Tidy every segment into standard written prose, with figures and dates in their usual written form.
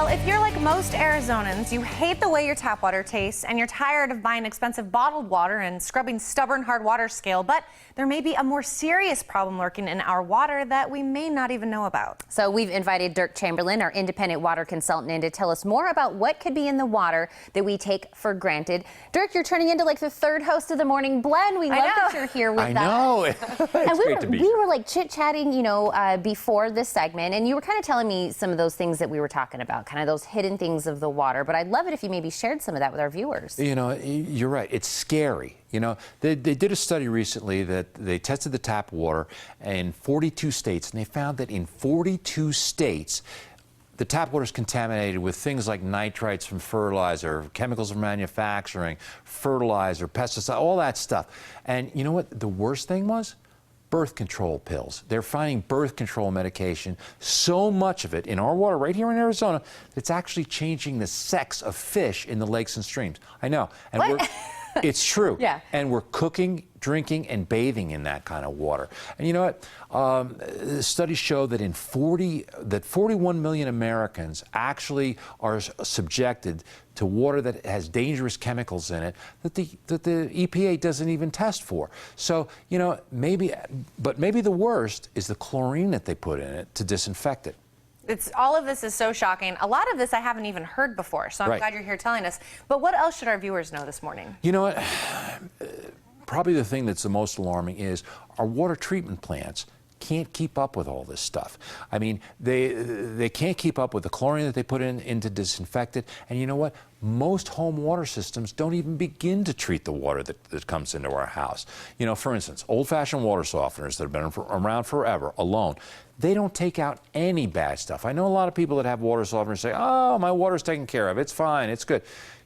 if you're like most Arizonans, you hate the way your tap water tastes and you're tired of buying expensive bottled water and scrubbing stubborn hard water scale, but there may be a more serious problem lurking in our water that we may not even know about. So we've invited Derk Chamberlin, our independent water consultant, in to tell us more about what could be in the water that we take for granted. Derk, you're turning into like the third host of the Morning Blend. We love that you're here with us. I know. And we were like chit-chatting, before this segment, and you were kind of telling me some of those things that we were talking about, kind of those hidden things of the water. But I'd love it if you maybe shared some of that with our viewers. You know, you're right. It's scary. You know, they did a study recently that they tested the tap water in 42 states, and they found that in 42 states, the tap water is contaminated with things like nitrites from fertilizer, chemicals from manufacturing, fertilizer, pesticide, all that stuff. And you know what the worst thing was? Birth control pills. They're finding birth control medication, so much of it in our water right here in Arizona, it's actually changing the sex of fish in the lakes and streams. I know. And it's true. Yeah. And we're cooking, drinking, and bathing in that kind of water. And you know what? Studies show that 41 million Americans actually are subjected to water that has dangerous chemicals in it that the EPA doesn't even test for. So, you know, maybe the worst is the chlorine that they put in it to disinfect it. All of this is so shocking. A lot of this I haven't even heard before, so I'm glad you're here telling us. But what else should our viewers know this morning? You know what? Probably the thing that's the most alarming is our water treatment plants can't keep up with all this stuff. I mean, they can't keep up with the chlorine that they put in to disinfect it. And you know what? Most home water systems don't even begin to treat the water that comes into our house. You know, for instance, old-fashioned water softeners that have been around forever alone, they don't take out any bad stuff. I know a lot of people that have water softeners say, oh, my water's taken care of, it's fine, it's good.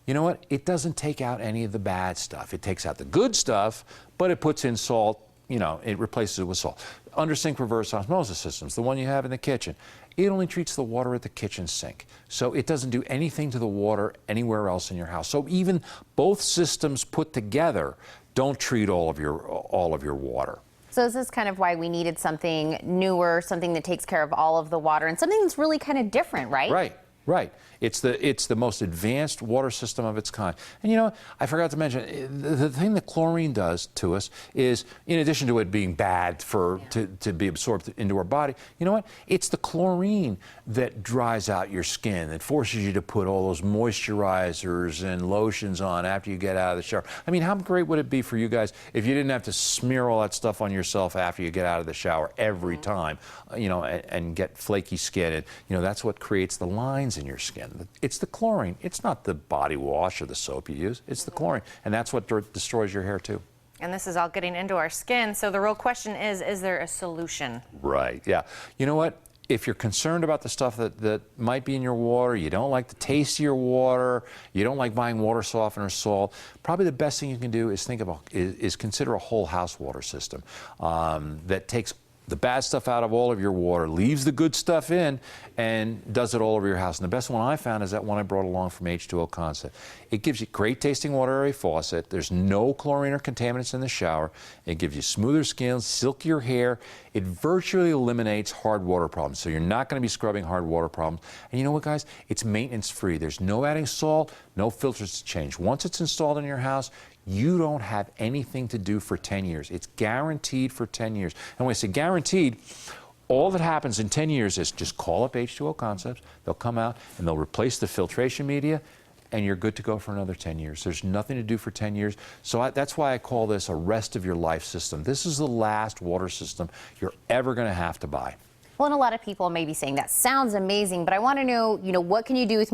You know what? It doesn't take out any of the bad stuff. It takes out the good stuff, but it puts in salt. You know, it replaces it with salt. Under sink reverse osmosis systems, the one you have in the kitchen, it only treats the water at the kitchen sink. So it doesn't do anything to the water anywhere else in your house. So even both systems put together don't treat all of your water. So is this kind of why we needed something newer, something that takes care of all of the water, and something that's really kind of different, right? Right. Right. It's the most advanced water system of its kind. And you know, I forgot to mention, the thing that chlorine does to us is, in addition to it being bad to be absorbed into our body, you know what? It's the chlorine that dries out your skin, that forces you to put all those moisturizers and lotions on after you get out of the shower. I mean, how great would it be for you guys if you didn't have to smear all that stuff on yourself after you get out of the shower every time, you know, and get flaky skin. And, you know, that's what creates the lines in your skin. It's the chlorine. It's not the body wash or the soap you use. It's the chlorine. And that's what destroys your hair, too. And this is all getting into our skin. So the real question is there a solution? Right. Yeah. You know what? If you're concerned about the stuff that might be in your water, you don't like the taste of your water, you don't like buying water softener, salt, probably the best thing you can do is consider a whole house water system that takes the bad stuff out of all of your water, leaves the good stuff in, and does it all over your house. And the best one I found is that one I brought along from H2O Concepts. It gives you great tasting water out of a faucet. There's no chlorine or contaminants in the shower. It gives you smoother skin, silkier hair. It virtually eliminates hard water problems. So you're not going to be scrubbing hard water problems. And you know what, guys? It's maintenance free. There's no adding salt, no filters to change. Once it's installed in your house, you don't have anything to do for 10 years. It's guaranteed for 10 years. And when I say guaranteed, all that happens in 10 years is just call up H2O Concepts. They'll come out and they'll replace the filtration media, and you're good to go for another 10 years. There's nothing to do for 10 years. So that's why I call this a rest of your life system. This is the last water system you're ever going to have to buy. Well, and a lot of people may be saying that sounds amazing, but I want to know, what can you do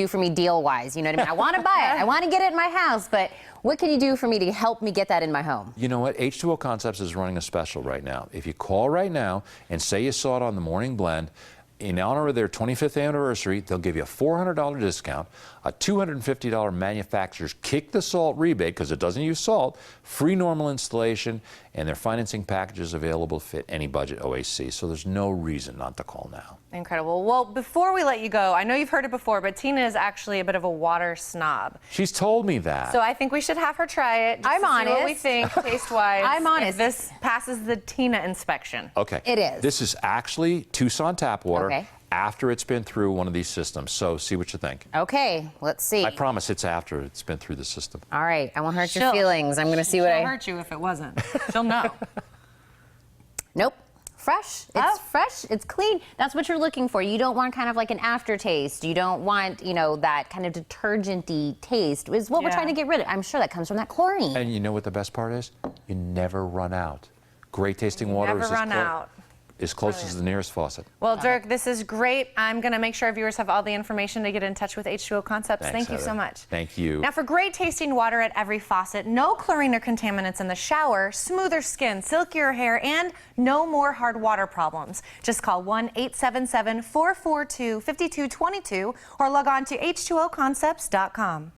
for me deal-wise? You know what I mean? I want to buy it. I want to get it in my house, but what can you do for me to help me get that in my home? You know what? H2O Concepts is running a special right now. If you call right now and say you saw it on the Morning Blend, in honor of their 25th anniversary, they'll give you a $400 discount, a $250 manufacturer's kick the salt rebate, because it doesn't use salt, free normal installation, and their financing packages available to fit any budget OAC. So there's no reason not to call now. Incredible. Well, before we let you go, I know you've heard it before, but Tina is actually a bit of a water snob. She's told me that. So I think we should have her try it. I'm honest. See what we think, taste-wise. I'm honest. This passes the Tina inspection. Okay. It is. This is actually Tucson tap water. Okay. after it's been through one of these systems. So see what you think. Okay, let's see. I promise it's after it's been through the system. All right, I won't hurt your feelings. I'm going to see what She'll hurt you if it wasn't. She'll know. Nope. Fresh. It's fresh. It's clean. That's what you're looking for. You don't want kind of like an aftertaste. You don't want, you know, that kind of detergent-y taste is what we're trying to get rid of. I'm sure that comes from that chlorine. And you know what the best part is? You never run out. Great tasting water Never is run out. as close as the nearest faucet. Well, Derk, this is great. I'm going to make sure our viewers have all the information to get in touch with H2O Concepts. Thanks, Thank you so Heather. much. Thank you. Now, for great tasting water at every faucet, no chlorine or contaminants in the shower, smoother skin, silkier hair, and no more hard water problems. Just call 1-877-442-5222 or log on to H2OConcepts.com.